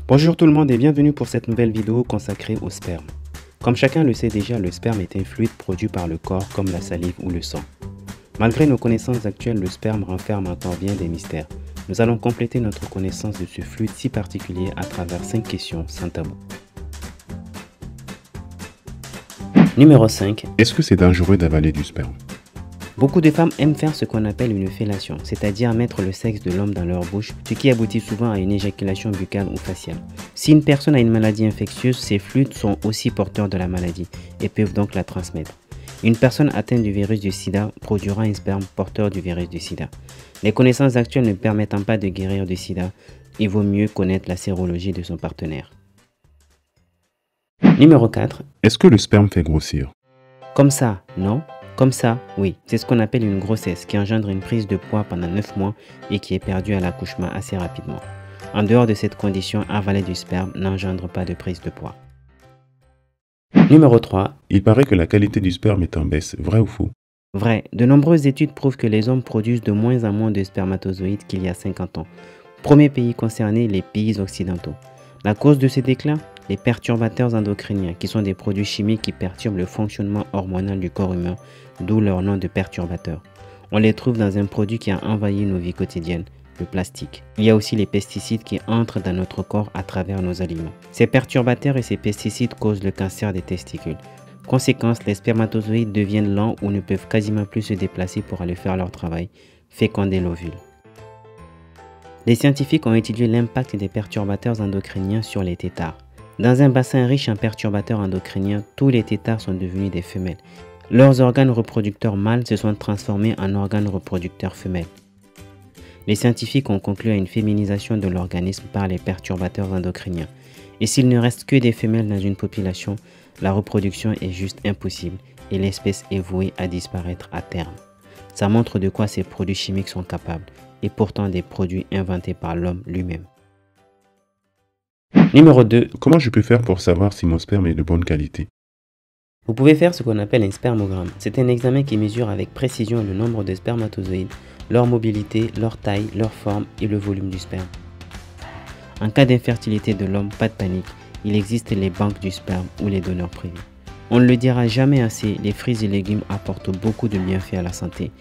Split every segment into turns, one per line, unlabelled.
Bonjour tout le monde et bienvenue pour cette nouvelle vidéo consacrée au sperme. Comme chacun le sait déjà, le sperme est un fluide produit par le corps comme la salive ou le sang. Malgré nos connaissances actuelles, le sperme renferme encore bien des mystères. Nous allons compléter notre connaissance de ce fluide si particulier à travers 5 questions sans tabou. Numéro 5.
Est-ce que c'est dangereux d'avaler du sperme?
Beaucoup de femmes aiment faire ce qu'on appelle une fellation, c'est-à-dire mettre le sexe de l'homme dans leur bouche, ce qui aboutit souvent à une éjaculation buccale ou faciale. Si une personne a une maladie infectieuse, ces fluides sont aussi porteurs de la maladie et peuvent donc la transmettre. Une personne atteinte du virus du sida produira un sperme porteur du virus du sida. Les connaissances actuelles ne permettant pas de guérir du sida, il vaut mieux connaître la sérologie de son partenaire. Numéro 4.
Est-ce que le sperme fait grossir?
Comme ça, non. Comme ça, oui. C'est ce qu'on appelle une grossesse qui engendre une prise de poids pendant 9 mois et qui est perdue à l'accouchement assez rapidement. En dehors de cette condition, avaler du sperme n'engendre pas de prise de poids. Numéro 3.
Il paraît que la qualité du sperme est en baisse, vrai ou faux?
Vrai. De nombreuses études prouvent que les hommes produisent de moins en moins de spermatozoïdes qu'il y a 50 ans. Premier pays concerné, les pays occidentaux. La cause de ce déclin? Les perturbateurs endocriniens, qui sont des produits chimiques qui perturbent le fonctionnement hormonal du corps humain, d'où leur nom de perturbateurs. On les trouve dans un produit qui a envahi nos vies quotidiennes, le plastique. Il y a aussi les pesticides qui entrent dans notre corps à travers nos aliments. Ces perturbateurs et ces pesticides causent le cancer des testicules. Conséquence, les spermatozoïdes deviennent lents ou ne peuvent quasiment plus se déplacer pour aller faire leur travail, féconder l'ovule. Les scientifiques ont étudié l'impact des perturbateurs endocriniens sur les têtards. Dans un bassin riche en perturbateurs endocriniens, tous les têtards sont devenus des femelles. Leurs organes reproducteurs mâles se sont transformés en organes reproducteurs femelles. Les scientifiques ont conclu à une féminisation de l'organisme par les perturbateurs endocriniens. Et s'il ne reste que des femelles dans une population, la reproduction est juste impossible et l'espèce est vouée à disparaître à terme. Ça montre de quoi ces produits chimiques sont capables, et pourtant des produits inventés par l'homme lui-même. Numéro 2.
Comment je peux faire pour savoir si mon sperme est de bonne qualité?
Vous pouvez faire ce qu'on appelle un spermogramme. C'est un examen qui mesure avec précision le nombre de spermatozoïdes, leur mobilité, leur taille, leur forme et le volume du sperme. En cas d'infertilité de l'homme, pas de panique, il existe les banques du sperme ou les donneurs privés. On ne le dira jamais assez, les fruits et légumes apportent beaucoup de bienfaits à la santé.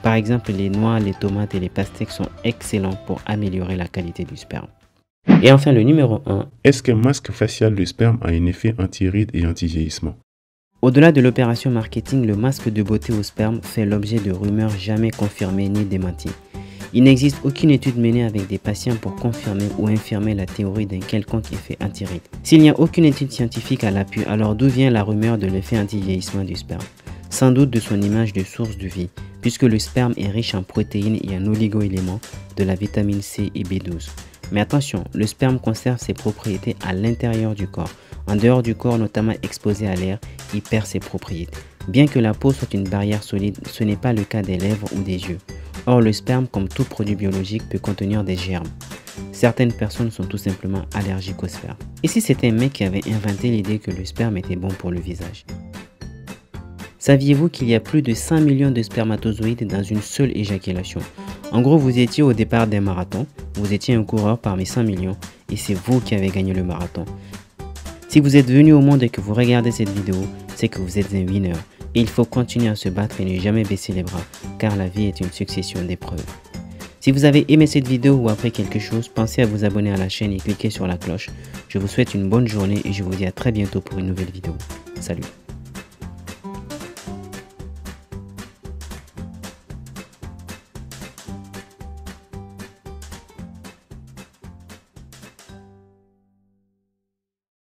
Par exemple, les noix, les tomates et les pastèques sont excellents pour améliorer la qualité du sperme. Et enfin le numéro 1.
Est-ce qu'un masque facial de sperme a un effet anti-rides et anti-vieillissement?
Au-delà de l'opération marketing, le masque de beauté au sperme fait l'objet de rumeurs jamais confirmées ni démenties. Il n'existe aucune étude menée avec des patients pour confirmer ou infirmer la théorie d'un quelconque effet anti-rides. S'il n'y a aucune étude scientifique à l'appui, alors d'où vient la rumeur de l'effet anti-vieillissement du sperme? Sans doute de son image de source de vie, puisque le sperme est riche en protéines et en oligo-éléments, de la vitamine C et B12. Mais attention, le sperme conserve ses propriétés à l'intérieur du corps. En dehors du corps, notamment exposé à l'air, il perd ses propriétés. Bien que la peau soit une barrière solide, ce n'est pas le cas des lèvres ou des yeux. Or, le sperme, comme tout produit biologique, peut contenir des germes. Certaines personnes sont tout simplement allergiques au sperme. Et si c'était un mec qui avait inventé l'idée que le sperme était bon pour le visage? Saviez-vous qu'il y a plus de 100 millions de spermatozoïdes dans une seule éjaculation? En gros, vous étiez au départ d'un marathon, vous étiez un coureur parmi 100 millions et c'est vous qui avez gagné le marathon. Si vous êtes venu au monde et que vous regardez cette vidéo, c'est que vous êtes un winner. Et il faut continuer à se battre et ne jamais baisser les bras, car la vie est une succession d'épreuves. Si vous avez aimé cette vidéo ou appris quelque chose, pensez à vous abonner à la chaîne et cliquez sur la cloche. Je vous souhaite une bonne journée et je vous dis à très bientôt pour une nouvelle vidéo. Salut!